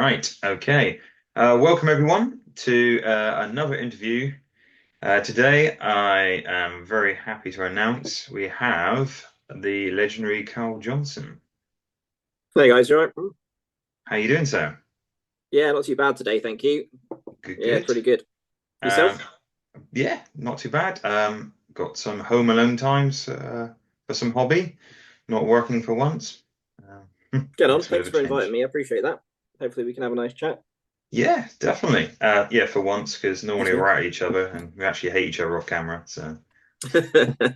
Right. Okay. Welcome everyone to another interview. Today, I am very happy to announce we have the legendary Carl Johnson. Hey guys, you all right? How you doing, sir? Yeah, not too bad today, thank you. Good, Yeah, good. pretty good. Um, Yourself? yeah, not too bad. Got some home alone times for some hobby. Not working for once. Get on. Makes a bit of Thanks a for inviting change. me. I appreciate that. Hopefully we can have a nice chat. Yeah, definitely. Yeah, for once, because normally Excuse we're at each other and we actually hate each other off camera. So. me.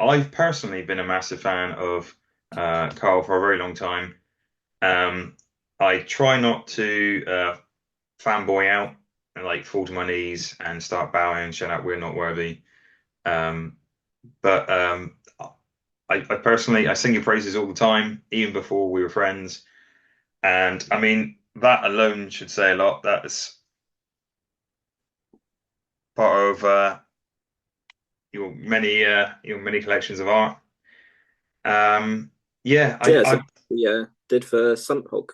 I've personally been a massive fan of Carl for a very long time. Um, I try not to fanboy out and like fall to my knees and start bowing and shout out we're not worthy. Um, but I personally I sing your praises all the time, even before we were friends. And I mean that alone should say a lot. That's part of your many collections of art. Um, yeah, Yeah, I so we did for Sunthog.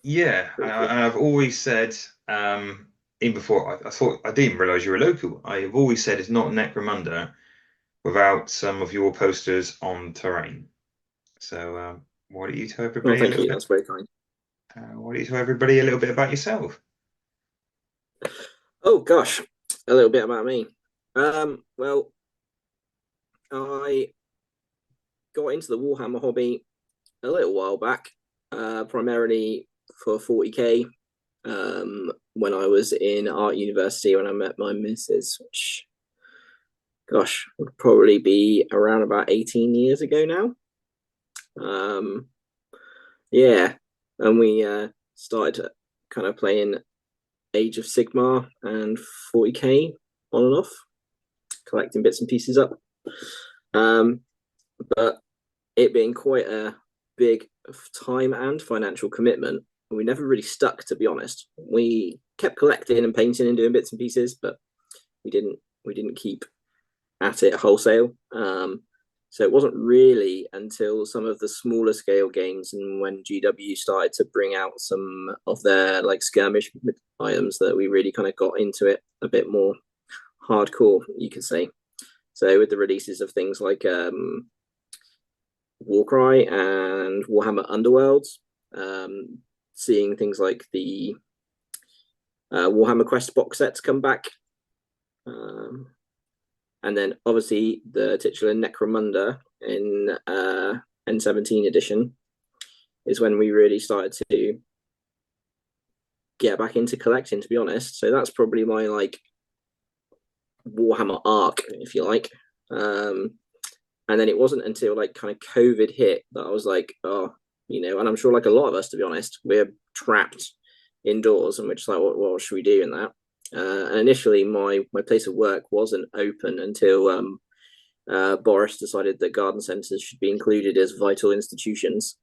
Yeah, Pretty cool. and I've always said, even before, I thought I didn't realize you were local. I've always said it's not Necromunda without some of your posters on terrain. So, why don't you tell Well, everybody a thank little you. bit? That's very kind. Why don't you tell everybody a little bit about yourself? Oh gosh, a little bit about me. Well, I got into the Warhammer hobby a little while back, primarily for 40k. When I was in art university when I met my missus, which gosh, would probably be around about 18 years ago now. Um, yeah, and we started kind of playing Age of Sigmar and 40k on and off, collecting bits and pieces up. Um, but it being quite a big time and financial commitment, we never really stuck, to be honest. We kept collecting and painting and doing bits and pieces, but we didn't keep at it wholesale. So it wasn't really until some of the smaller scale games and when GW started to bring out some of their like skirmish items that we really kind of got into it a bit more hardcore, you could say. So with the releases of things like Warcry and Warhammer Underworlds, seeing things like the Warhammer Quest box sets come back, um, and then obviously the titular Necromunda in N17 edition is when we really started to get back into collecting, to be honest. So that's probably my like Warhammer arc, if you like. And then it wasn't until like kind of COVID hit that I was like, oh, and I'm sure like a lot of us, to be honest, we're trapped indoors and we're just like, what should we do in that? And initially, my place of work wasn't open until Boris decided that garden centres should be included as vital institutions.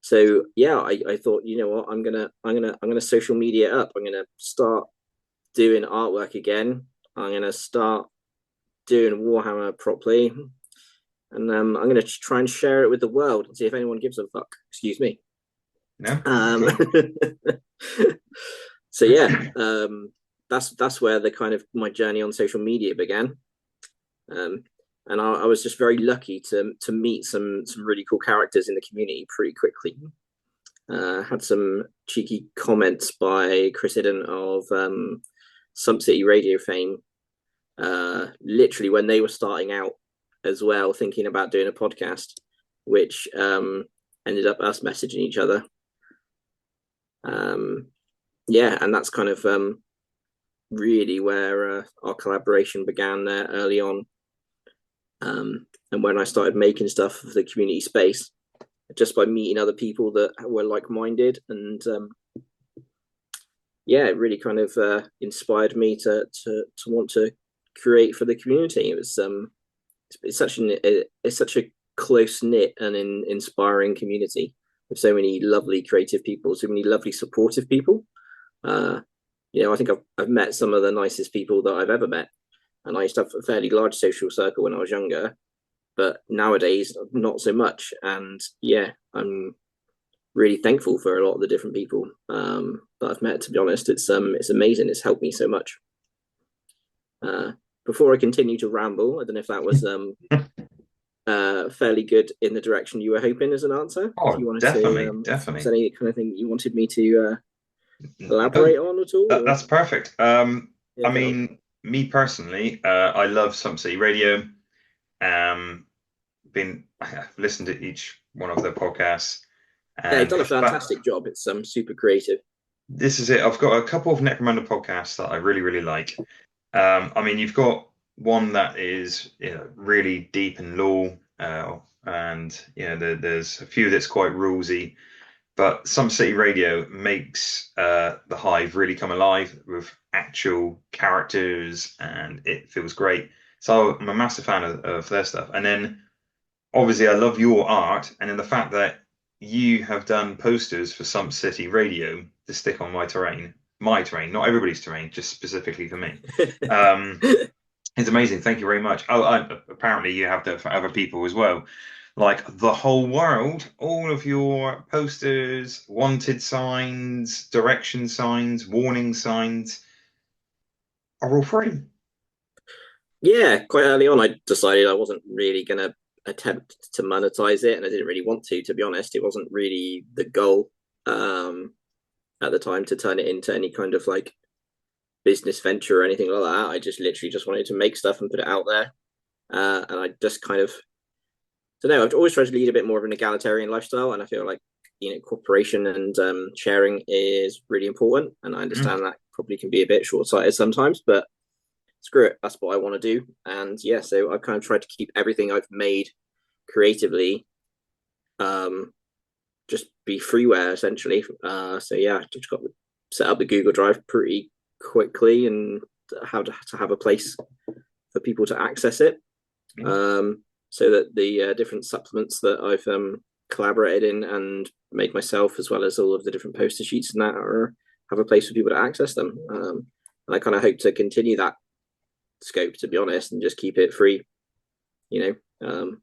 So yeah, I thought, you know what, I'm gonna social media up. I'm gonna start doing artwork again. I'm gonna start doing Warhammer properly, and I'm gonna try and share it with the world and see if anyone gives a fuck. Excuse me. No? Um, Cool. so yeah, that's where the kind of my journey on social media began. Um, and I was just very lucky to meet some really cool characters in the community pretty quickly. Had some cheeky comments by Chris Hidden of Sump City Radio fame, literally when they were starting out as well, thinking about doing a podcast, which ended up us messaging each other. Um, yeah, and that's kind of really where our collaboration began there early on. And when I started making stuff for the community space, just by meeting other people that were like-minded, and yeah, it really kind of inspired me to want to create for the community. It was it's such a close knit and inspiring community with so many lovely creative people, so many lovely supportive people. Uh, I think I've met some of the nicest people that I've ever met, and I used to have a fairly large social circle when I was younger, but nowadays not so much. And yeah, I'm really thankful for a lot of the different people that I've met. To be honest, it's amazing. It's helped me so much. Before I continue to ramble, I don't know if that was fairly good in the direction you were hoping as an answer. If Oh, you wanted to, definitely, if there was definitely. any kind of thing you wanted me to No, elaborate on at all, or that's perfect. yeah, I go. mean, me personally, I love Some City Radio. Um, I've listened to each one of their podcasts, Yeah, you've and done a the fact fantastic job. It's super creative. this is it. I've got a couple of Necromunda podcasts that I really, really like. I mean, you've got one that is, really deep and lore, and there's a few that's quite rulesy. But Some City Radio makes the Hive really come alive with actual characters, and it feels great. So I'm a massive fan of their stuff. And then obviously I love your art, and then the fact that you have done posters for Some City Radio to stick on my terrain, not everybody's terrain, just specifically for me. Um, it's amazing. Thank you very much. Oh, apparently you have that for other people as well. Like the whole world, all of your posters, wanted signs, direction signs, warning signs are all free. Yeah, quite early on, I decided I wasn't really going to attempt to monetize it, and I didn't really want to be honest. It wasn't really the goal at the time to turn it into any kind of like business venture or anything like that. I just literally just wanted to make stuff and put it out there. And I just kind of, I don't know, I've always tried to lead a bit more of an egalitarian lifestyle. And I feel like, cooperation and sharing is really important. And I Mm. understand that probably can be a bit short sighted sometimes, but screw it, that's what I want to do. And yeah, so I've kind of tried to keep everything I've made creatively um, just be freeware essentially. So yeah, just got to set up the Google Drive pretty quickly and how to have a place for people to access it. Mm. So that the different supplements that I've collaborated in and made myself, as well as all of the different poster sheets and that, have a place for people to access them. And I kind of hope to continue that scope, to be honest, and just keep it free. You know,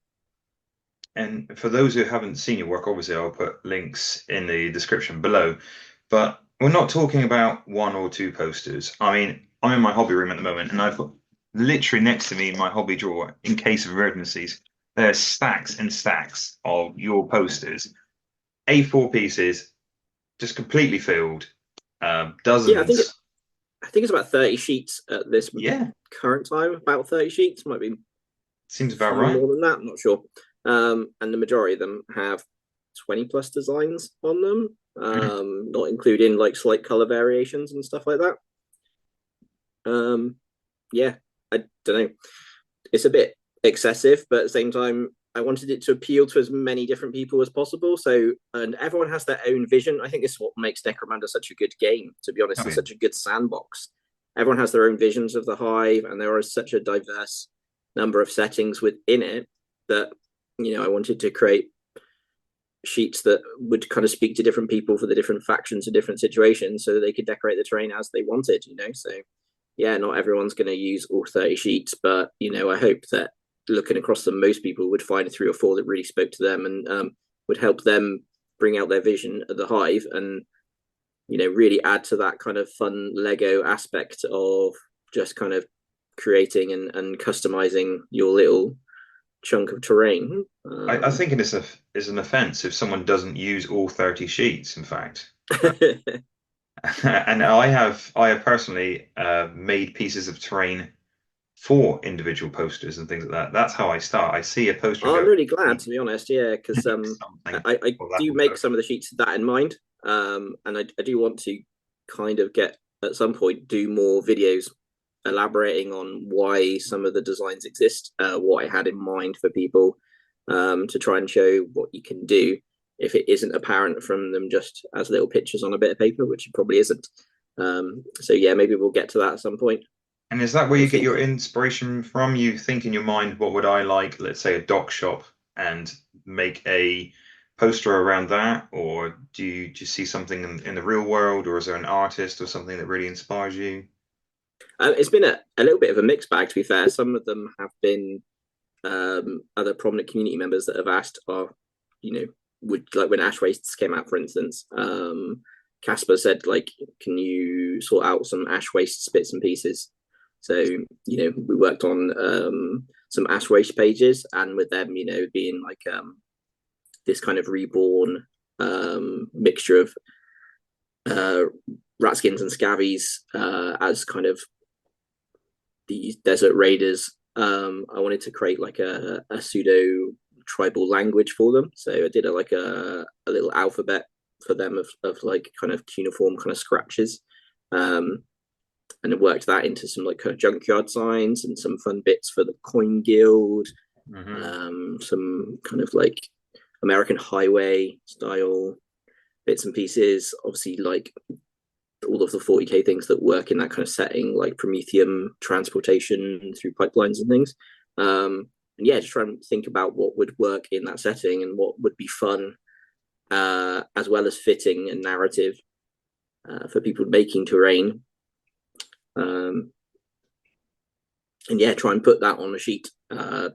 And for those who haven't seen your work, obviously I'll put links in the description below. But we're not talking about one or two posters. I mean, I'm in my hobby room at the moment, and I've got literally next to me in my hobby drawer, in case of emergencies, there's stacks and stacks of your posters, A4 pieces, just completely filled, yeah, dozens. I think it's about 30 sheets at this Yeah, current time. About 30 sheets, might be a seems about few right. more than that. I'm not sure. And the majority of them have 20 plus designs on them, Mm. not including like slight color variations and stuff like that. Um, yeah, I don't know. It's a bit excessive, but at the same time, I wanted it to appeal to as many different people as possible. So, and everyone has their own vision. I think this is what makes Necromunda such a good game, to be honest, Oh and yeah. such a good sandbox. Everyone has their own visions of the hive, and there is such a diverse number of settings within it that, I wanted to create sheets that would kind of speak to different people for the different factions and different situations so they could decorate the terrain as they wanted. So yeah, not everyone's going to use all 30 sheets, but I hope that looking across them, most people would find 3 or 4 that really spoke to them and would help them bring out their vision of the hive and really add to that kind of fun Lego aspect of just kind of creating and customizing your little chunk of terrain. I think it is an offence if someone doesn't use all 30 sheets, in fact. And I have personally made pieces of terrain for individual posters and things like that. That's how I start. I see a poster and I'm go, really glad, "Hey, to be honest. Yeah, because something I for that do would make work." some of the sheets with that in mind, and I do want to kind of get at some point do more videos elaborating on why some of the designs exist, what I had in mind for people, to try and show what you can do if it isn't apparent from them just as little pictures on a bit of paper, which it probably isn't. So yeah, maybe we'll get to that at some point. And is that where We'll you get see. your inspiration from? You think in your mind, what would I like, let's say a dock shop, and make a poster around that? Or do you see something in the real world, or is there an artist or something that really inspires you? It's been a little bit of a mixed bag, to be fair. Some of them have been other prominent community members that have asked, "Oh, you know, would, like when Ash Wastes came out, for instance, Casper said, like, can you sort out some Ash Wastes bits and pieces? So, we worked on some Ash Waste pages, and with them, being like this kind of reborn mixture of Ratskins and Scavies as kind of these desert raiders. I wanted to create like a pseudo tribal language for them. So I did like a little alphabet for them of like kind of cuneiform kind of scratches. And it worked that into some like kind of junkyard signs and some fun bits for the coin guild. Some kind of like American highway style bits and pieces. Obviously, like all of the 40k things that work in that kind of setting, like Prometheum transportation through pipelines and things. And yeah, just trying to think about what would work in that setting and what would be fun, as well as fitting and narrative for people making terrain. And yeah, try and put that on a sheet. At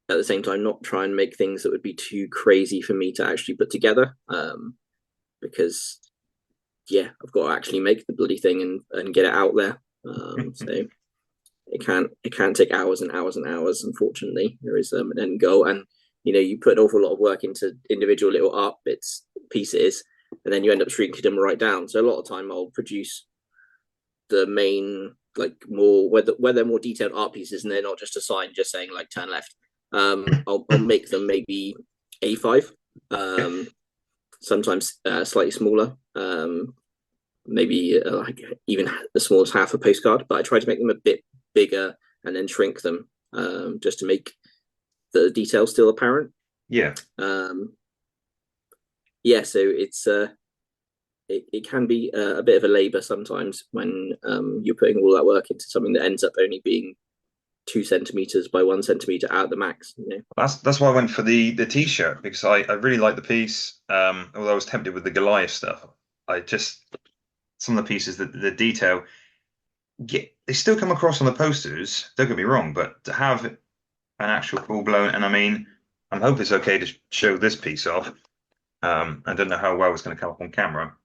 the same time, not try and make things that would be too crazy for me to actually put together. Because yeah, I've got to actually make the bloody thing and get it out there. So it can't take hours and hours and hours. Unfortunately, there is an end goal, and you put an awful lot of work into individual little art bits, pieces, and then you end up shrinking them right down. So a lot of time I'll produce the main, like, more where they're more detailed art pieces, and they're not just a sign just saying like turn left. I'll make them maybe A5. Sometimes slightly smaller, maybe like even as small as half a postcard. But I try to make them a bit bigger and then shrink them, just to make the detail still apparent. Yeah. Yeah. So it's it can be a bit of a labour sometimes when you're putting all that work into something that ends up only being 2 centimeters by 1 centimeter out the max. That's why I went for the t-shirt, because I really like the piece. Although I was tempted with the Goliath stuff, I just, some of the pieces, the detail, they still come across on the posters. Don't get me wrong, but to have an actual full blown, and I mean, I'm hoping it's okay to show this piece off. I don't know how well it's going to come up on camera,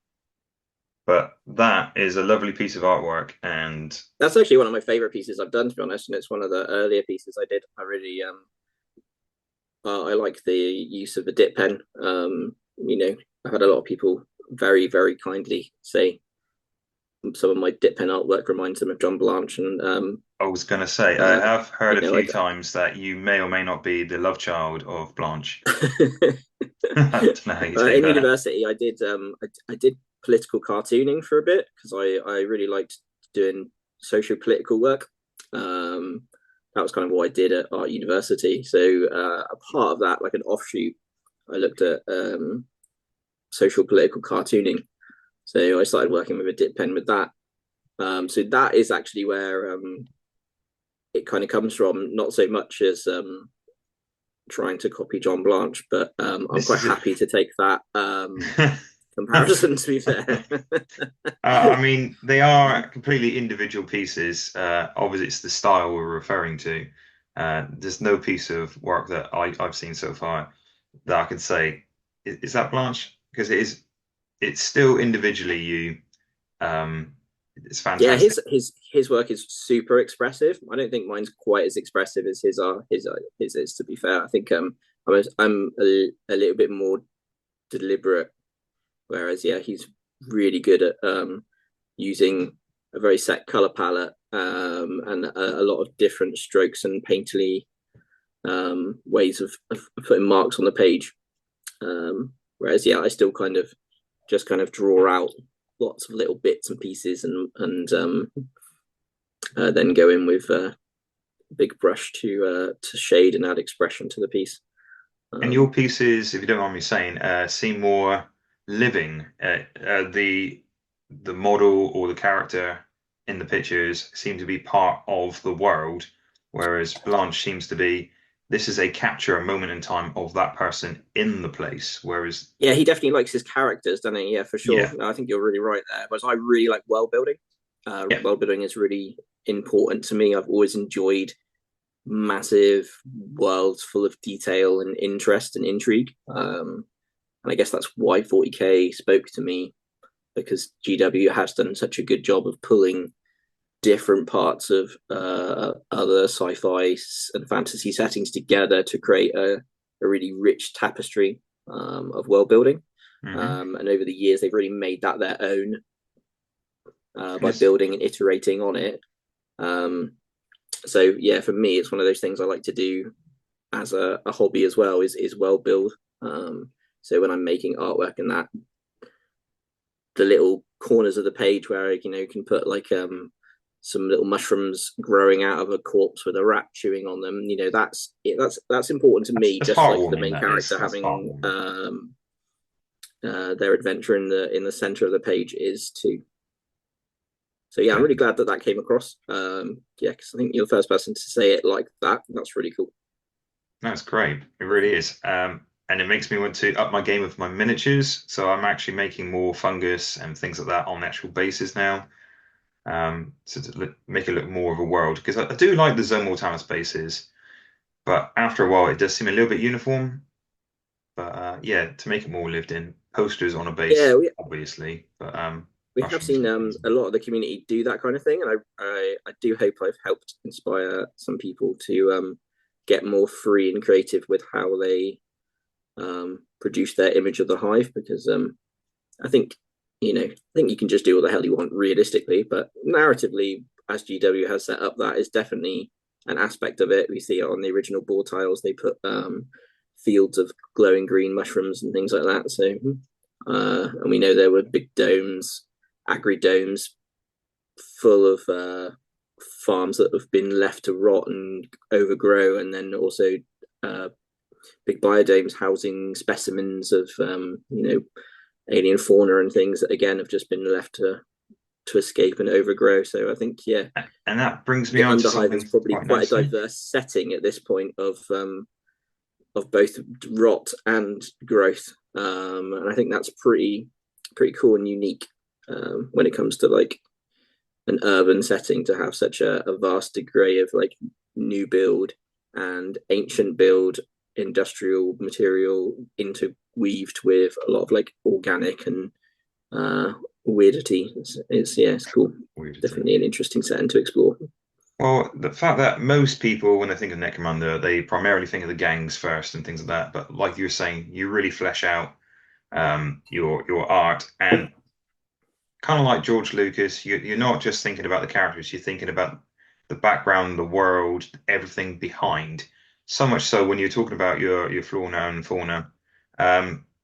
but that is a lovely piece of artwork, and that's actually one of my favorite pieces I've done, to be honest. And it's one of the earlier pieces I did. I really I like the use of the dip pen. I've had a lot of people very, very kindly say some of my dip pen artwork reminds them of John Blanche. And I was going to say, I have heard a few like, times that you may or may not be the love child of Blanche. I don't know how you take in that. university, I did political cartooning for a bit because I really liked doing social political work. That was kind of what I did at art university. So a part of that, like an offshoot, I looked at social political cartooning. So I started working with a dip pen with that. So that is actually where it kind of comes from, not so much as trying to copy John Blanche, but I'm quite happy to take that comparison, to be fair. I mean, they are completely individual pieces. Obviously, it's the style we're referring to. There's no piece of work that I've seen so far that I could say, is that Blanche? Because it's still individually you. It's Yeah, fantastic. his work is super expressive. I don't think mine's quite as expressive as his is. To be fair, I think I'm a little bit more deliberate, whereas yeah, he's really good at using a very set color palette, and a lot of different strokes and painterly ways of putting marks on the page. Whereas yeah, I still kind of draw out lots of little bits and pieces, and then go in with a big brush to shade and add expression to the piece. And your pieces, if you don't mind me saying, seem more living. The model or the character in the pictures seem to be part of the world, whereas Blanche seems to be, this is a capture a moment in time of that person in the place. Whereas, yeah, he definitely likes his characters, doesn't he? Yeah, for sure. yeah, No, I think you're really right there. But I really like world building. yeah, World building is really important to me. I've always enjoyed massive worlds full of detail and interest and intrigue. and I guess that's why 40k spoke to me, because GW has done such a good job of pulling different parts of other sci-fi and fantasy settings together to create a really rich tapestry of world building. Hmm. And over the years, they've really made that their own by Yes, building and iterating on it. Um, so yeah, for me, it's one of those things I like to do as a hobby as well. Is world build. So when I'm making artwork and that, the little corners of the page where you can put like some little mushrooms growing out of a corpse with a rat chewing on them. That's important to me, that's just like the heartwarming. main That is. character That's having heartwarming. their adventure in the center of the page is too. So yeah, I'm really glad that came across. Yeah, because I think you're the first person to say it like that. That's really cool. That's great. It really is. And it makes me want to up my game of my miniatures. So I'm actually making more fungus and things like that on the actual bases now. So to make it look more of a world because I do like the Zone Mortalis bases, but after a while it does seem a little bit uniform. But yeah, to make it more lived in, posters on a Yeah, base, obviously, but we have mushrooms seen look decent. a lot of the community do that kind of thing, and I do hope I've helped inspire some people to get more free and creative with how they produce their image of the hive, because I think I think you can just do what the hell you want realistically, but narratively, as GW has set up, that is definitely an aspect of it. We see it on the original board tiles; they put fields of glowing green mushrooms and things like that. So, and we know there were big domes, agri domes, full of farms that have been left to rot and overgrow, and then also uh, big biodomes housing specimens of alien fauna and things that again have just been left to escape and overgrow. So I think And that brings me the on to Underhive is something probably quite quite a nicely. diverse setting at this point of both rot and growth, and I think that's pretty cool and unique when it comes to like an urban setting to have such a vast degree of like new build and ancient build industrial material interweaved with a lot of like organic and weirdity. It's cool. Weirdly. Definitely an interesting setting to explore. Well, the fact that most people, when they think of Necromunda, they primarily think of the gangs first and things like that. But like you were saying, you really flesh out your art, and kind of like George Lucas, you're not just thinking about the characters, you're thinking about the background, the world, everything behind. So much so when you're talking about your flora and fauna,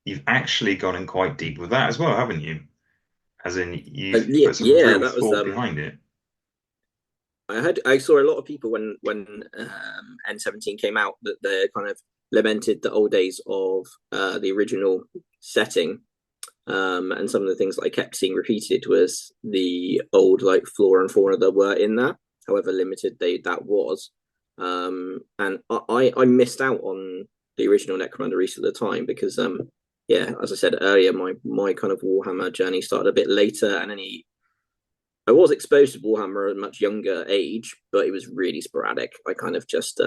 you've actually gone in quite deep with that as well, haven't you? As in, you've Yeah, put some yeah, real that was thought behind it. I saw a lot of people when N17 came out that they kind of lamented the old days of the original setting. And some of the things that I kept seeing repeated was the old like flora and fauna that were in that, however limited that was. And I missed out on the original Necromunda Reese at the time because yeah, as I said earlier, my kind of Warhammer journey started a bit later, and any I was exposed to Warhammer at a much younger age, but it was really sporadic. I kind of just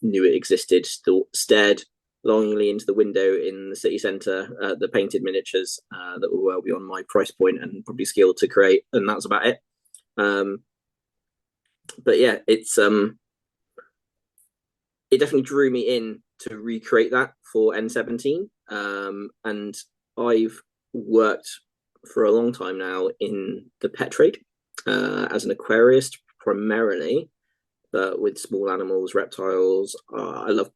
knew it existed, still stared longingly into the window in the city centre, the painted miniatures that were well beyond my price point and probably skill to create, and that's about it. Um, but yeah, it definitely drew me in to recreate that for N17, and I've worked for a long time now in the pet trade as an aquarist primarily, but with small animals, reptiles. I love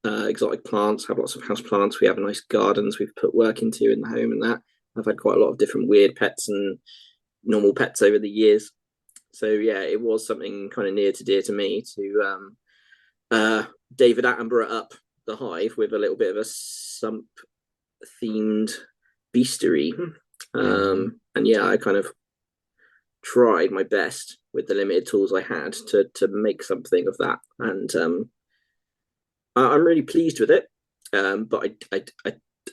exotic plants, have lots of house plants. We have nice gardens we've put work into in the home and that. I've had quite a lot of different weird pets and normal pets over the years. So yeah, it was something kind of near to dear to me to uh, David Attenborough up the hive with a little bit of a sump themed beastery. Hmm. And yeah, I kind of tried my best with the limited tools I had to make something of that, and I'm really pleased with it. But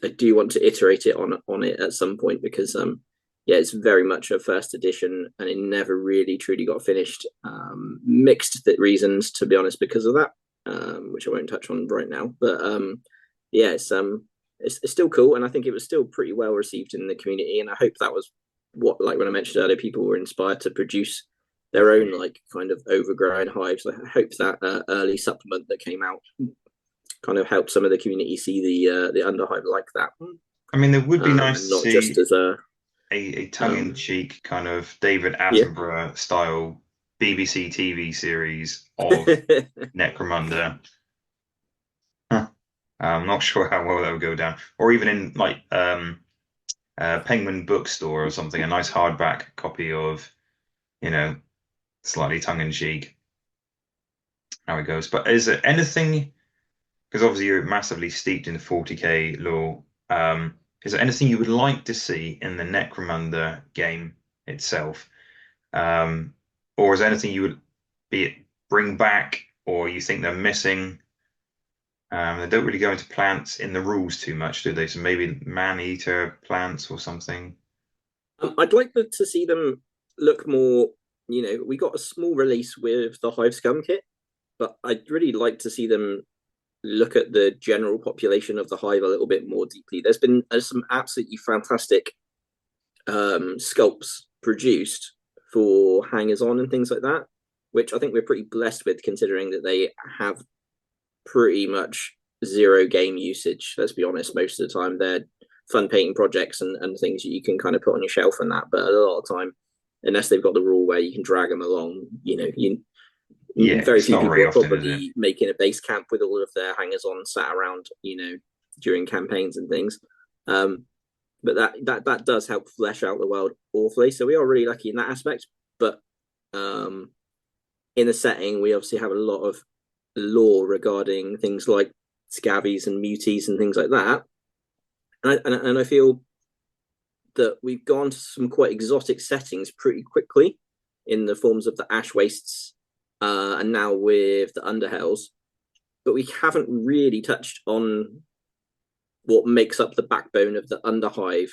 I do want to iterate it on it at some point because yeah, it's very much a first edition and it never really truly got finished. Mixed reasons, to be honest, because of that, which I won't touch on right now. But yeah, it's still cool, and I think it was still pretty well received in the community. And I hope that was what, like when I mentioned earlier, people were inspired to produce their own like kind of overgrown hives. I hope that early supplement that came out kind of helped some of the community see the underhive like that, I mean, it would be nice and to not just see as a a um, tongue-in-cheek kind of David yeah. Attenborough style BBC TV series of Necromunda. Huh. I'm not sure how well that would go down, or even in like Penguin Bookstore or something, a nice hardback copy of, you know, slightly tongue-in-cheek, how it goes. But is there anything, because obviously you're massively steeped in the 40k lore, is there anything you would like to see in the Necromunda game itself? Or is there anything you would be it bring back or you think they're missing? They don't really go into plants in the rules too much, do they? So maybe man-eater plants or something. I'd like to see them look more. We got a small release with the Hive Scum kit, but I'd really like to see them look at the general population of the hive a little bit more deeply. There's some absolutely fantastic sculpts produced for hangers on and things like that, which I think we're pretty blessed with considering that they have pretty much zero game usage. Let's be honest, most of the time they're fun painting projects and things that you can kind of put on your shelf and that. But a lot of time, unless they've got the rule where you can drag them along, Yeah, very it's few not people very are often, is it? probably making a base camp with all of their hangers on sat around, during campaigns and things. Um, but that does help flesh out the world awfully. So we are really lucky in that aspect. But um, in the setting, we obviously have a lot of lore regarding things like scabies and muties and things like that. And I feel that we've gone to some quite exotic settings pretty quickly in the forms of the ash wastes and now with the underhells, but we haven't really touched on what makes up the backbone of the underhive,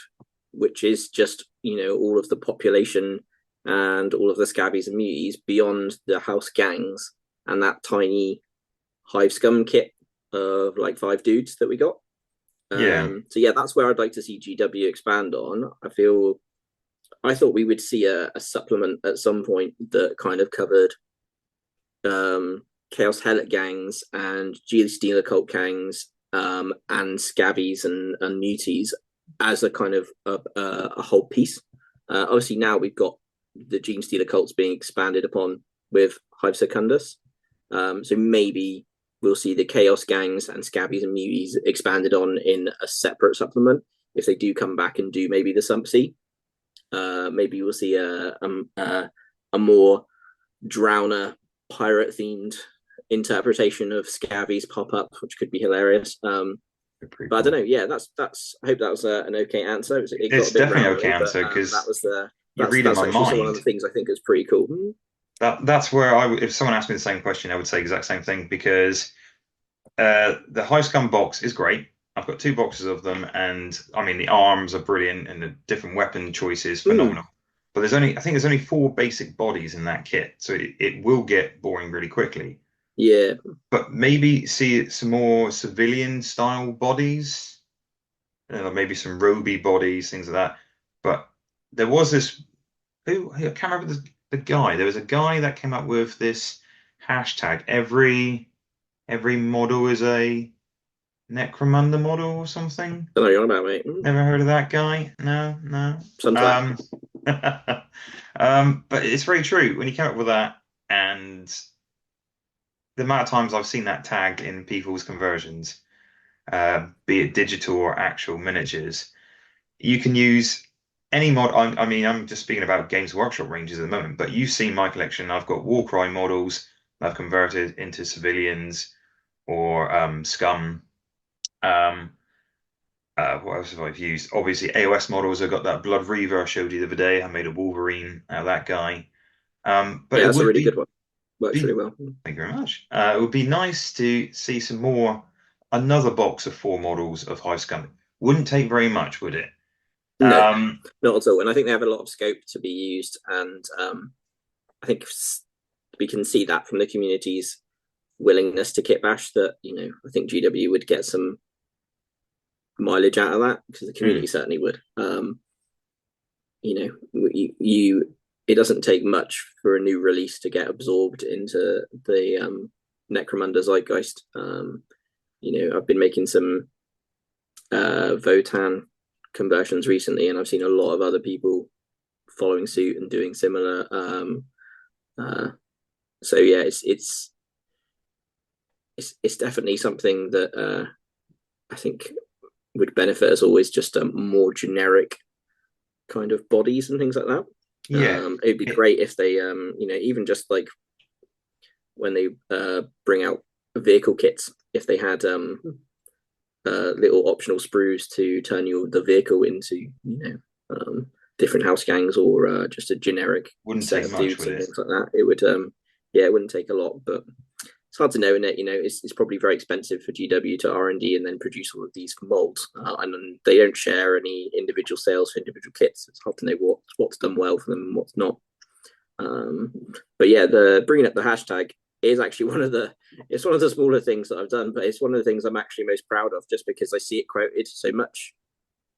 which is just all of the population and all of the scabies and muties beyond the house gangs and that tiny hive scum kit of like 5 dudes that we got. Yeah, So yeah, that's where I'd like to see GW expand on. I thought we would see a supplement at some point that kind of covered Chaos Helot gangs and Geely Stealer cult gangs and scabies and muties as a kind of a whole piece. Obviously now we've got the Gene Stealer cults being expanded upon with Hive Secundus. So maybe we'll see the Chaos gangs and scabies and muties expanded on in a separate supplement if they do come back and do maybe the Sumpsea. Maybe we'll see a more drowner pirate themed interpretation of scabies pop up, which could be hilarious. pretty But I don't cool. know. Yeah, that's. I hope that was an okay answer. It got It's a bit definitely okay rambly, but answer that because was the you're reading that's my actually one of the mind. things I think is pretty cool. That's where if someone asked me the same question, I would say the exact same thing because the High Scum box is great. I've got two boxes of them, and I mean the arms are brilliant, and the different weapon choices Mm. phenomenal. But I think there's only four basic bodies in that kit, so it will get boring really quickly. Yeah, But maybe see some more civilian style bodies, maybe some Roby bodies, things like that. But there was this I can't remember the guy. There was a guy that came up with this hashtag. Every model is a Necromunda model or something. I know you're on about, mate. Never heard of that guy? No, no. Sometimes. Um, but it's very true. When you came up with that, and the amount of times I've seen that tag in people's conversions, be it digital or actual miniatures, you can use any mod. I mean, I'm just speaking about Games Workshop ranges at the moment, but you've seen my collection. I've got Warcry models that I've converted into civilians or scum. Um, what else have I used? Obviously, AOS models. I've got that Blood Reaver I showed you the other day. I made a Wolverine out of that guy. But Yeah, it that's a would really good one. Works really be well. thank you very much. It would be nice to see some more, another box of four models of High Scum. Wouldn't take very much, would it? No, Um, not at all. And I think they have a lot of scope to be used, and I think we can see that from the community's willingness to kit bash. That I think GW would get some mileage out of that because the community Mm. certainly would. You know, you it doesn't take much for a new release to get absorbed into the Necromunda zeitgeist. You know, I've been making some Votan conversions recently, and I've seen a lot of other people following suit and doing similar. Uh, so yeah, it's definitely something that I think would benefit us always just more generic kind of bodies and things like that. Yeah. It'd be It great if they, you know, even just like when they bring out vehicle kits, if they had little optional sprues to turn the vehicle into, different house gangs or just a generic wouldn't set take of much, dudes would and it? things like that. It would, yeah, it wouldn't take a lot, but it's hard to know in it. You know, it's probably very expensive for GW to R&D and then produce all of these molds, and they don't share any individual sales for individual kits. It's hard to know what's done well for them and what's not. Um, but yeah, the bringing up the hashtag is actually it's one of the smaller things that I've done, but it's one of the things I'm actually most proud of, just because I see it quoted so much,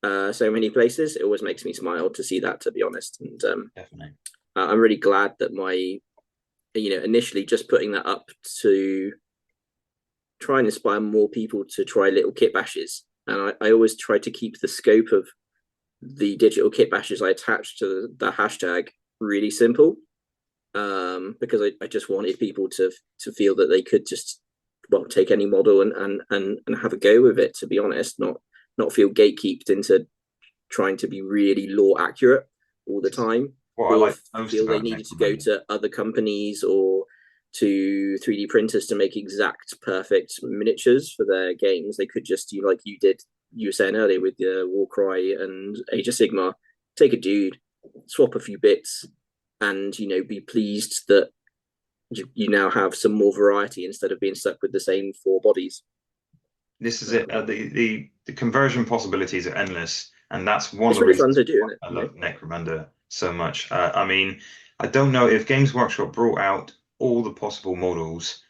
so many places. It always makes me smile to see that, to be honest. And Definitely. I'm really glad that initially just putting that up to try and inspire more people to try little kit bashes. And I always try to keep the scope of the digital kit bashes I attach to the hashtag really simple, because I just wanted people to feel that they could just take any model and have a go with it. To be honest, not feel gatekeeped into trying to be really law accurate all the This is time, what I or like most feel they about needed to go Necromunda. to other companies or to 3D printers to make exact perfect miniatures for their games. They could just do like you were saying earlier with the Warcry and Age of Sigma, take a dude, swap a few bits, and be pleased that you now have some more variety instead of being stuck with the same four bodies. This is it. Um, The conversion possibilities are endless, and that's one of it's the really fun reasons to do, why isn't it? I love Necromunda so much. I mean, I don't know if Games Workshop brought out all the possible models,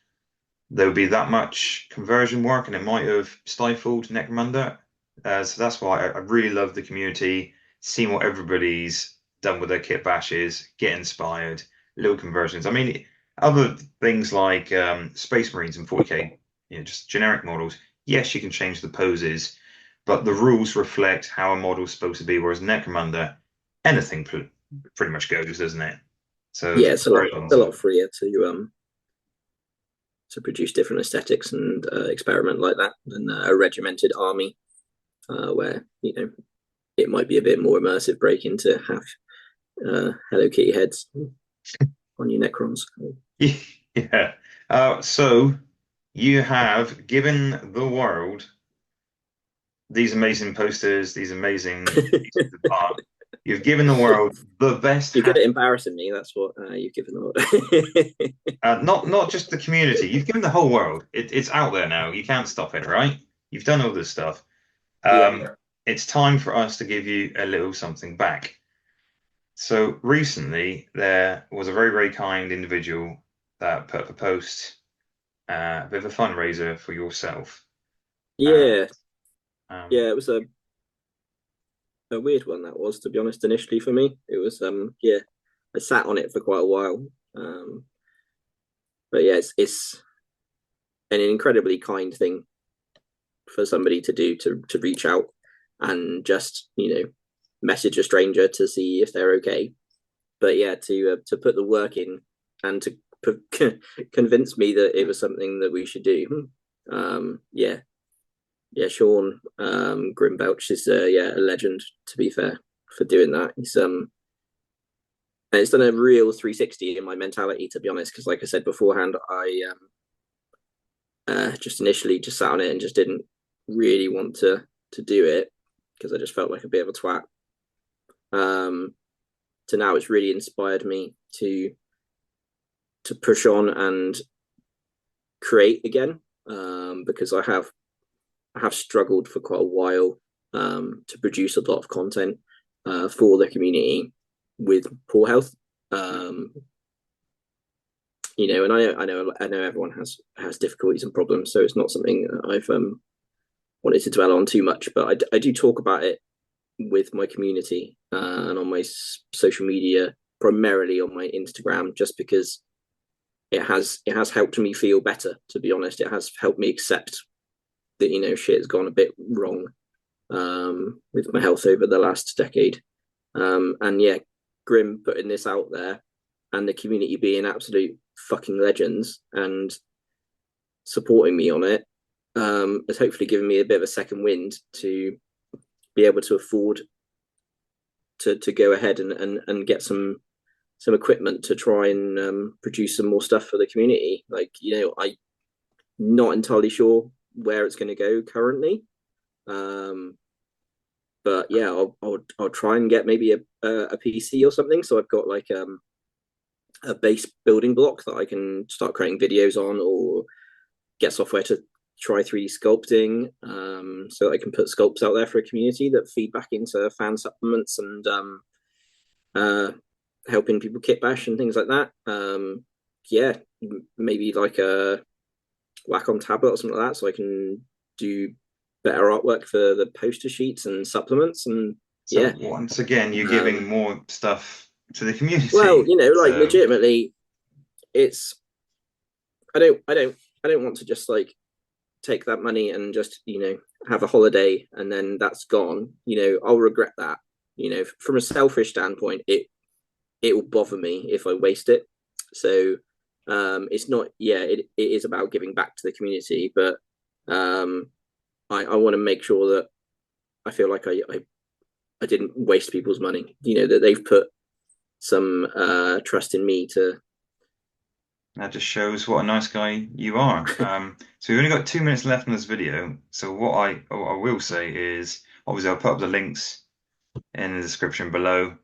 there would be that much conversion work, and it might have stifled Necromunda. So that's why I really love the community, seeing what everybody's done with their kit bashes, get inspired, little conversions. I mean, other things like Space Marines and 40K, just generic models. Yes, you can change the poses, but the rules reflect how a model's supposed to be. Whereas Necromunda, anything pretty much goes, doesn't it? So the Yeah, it's conversions a are lot freer to produce different aesthetics and experiment like that than a regimented army, where it might be a bit more immersive breaking to have Hello Kitty heads on your Necrons. yeah. So you have given the world these amazing posters, these amazing pieces of art. You've given the world the best You're good hat. at embarrassing me. That's what you've given the world. Not just the community. You've given the whole world. It's out there now. You can't stop it, right? You've done all this stuff. Yeah. It's time for us to give you a little something back. So recently, there was a very, very kind individual that put up a post, a bit of a fundraiser for yourself. Uh, Yeah. um, Yeah, it was a weird one, that was, to be honest, initially for me. It was yeah, I sat on it for quite a while. But yeah, it's an incredibly kind thing for somebody to do, to reach out and just message a stranger to see if they're okay. But yeah, to put the work in and to convince me that it was something that we should do. Yeah, yeah, Sean Grimbouch is yeah, a legend, to be fair, for doing that. He's and it's done a real 360 in my mentality, to be honest, because like I said beforehand, I just initially just sat on it and just didn't really want to do it because I just felt like a bit of a twat. Um, so now it's really inspired me to push on and create again, because I have struggled for quite a while to produce a lot of content for the community with poor health. Um, and I know everyone has difficulties and problems, so it's not something I've wanted to dwell on too much, but I do talk about it with my community and on my social media, primarily on my Instagram, just because it has helped me feel better. To be honest, it has helped me accept that shit has gone a bit wrong with my health over the last decade. And yeah, Grim putting this out there and the community being absolute fucking legends and supporting me on it has hopefully given me a bit of a second wind to be able to afford to go ahead and get some equipment to try and produce some more stuff for the community. Like, I'm not entirely sure where it's going to go currently. But yeah, I'll try and get maybe a PC or something. So I've got like a base building block that I can start creating videos on, or get software to try 3D sculpting, so that I can put sculpts out there for a community that feed back into fan supplements and helping people kit bash and things like that. Yeah, maybe like a Wacom tablet or something like that, so I can do better artwork for the poster sheets and supplements. And So yeah, once again, you're giving more stuff to the well, community. like So legitimately, it's I don't want to just like take that money and just have a holiday and then that's gone. I'll regret that. From a selfish standpoint, it will bother me if I waste it. So it's not. Yeah, it is about giving back to the community, but I want to make sure that I feel like I didn't waste people's money. That they've put some trust in me to. that just shows what a nice guy you are. So we've only got 2 minutes left in this video. So what I will say is, obviously I'll put up the links in the description below.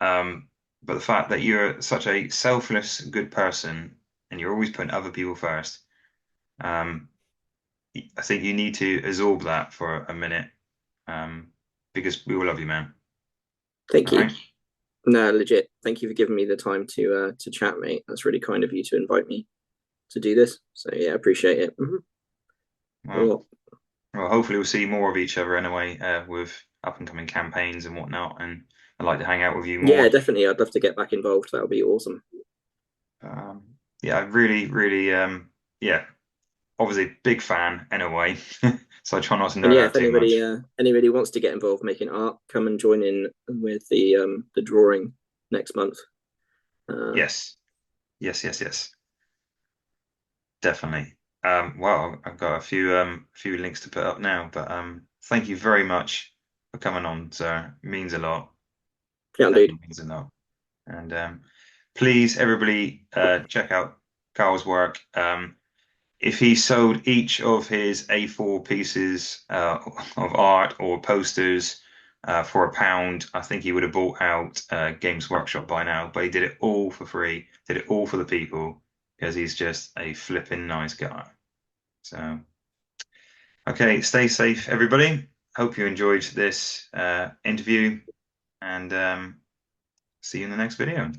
But the fact that you're such a selfless, good person and you're always putting other people first, um, I think you need to absorb that for a minute, because we will love you, man. Thank All you. right. No, legit. Thank you for giving me the time to chat, mate. That's really kind of you to invite me to do this. So yeah, I appreciate it. Well, well, hopefully we'll see more of each other anyway, with up and coming campaigns and whatnot. And I'd like to hang out with you Yeah, more. definitely. I'd love to get back involved. That would be awesome. Yeah, I really, really, yeah, obviously big fan anyway. So I try not to And nerd yeah, out if too much. anybody wants to get involved making art, come and join in with the drawing next month. Yes, yes, yes, yes, definitely. Well, I've got a few links to put up now, but thank you very much for coming on, sir. It means a lot. Yeah, dude. Definitely means a lot. And please, everybody, check out Carl's work. If he sold each of his A4 pieces of art or posters for £1, I think he would have bought out Games Workshop by now. But he did it all for free, did it all for the people, because he's just a flipping nice guy. So, okay, stay safe, everybody. Hope you enjoyed this interview, and see you in the next video.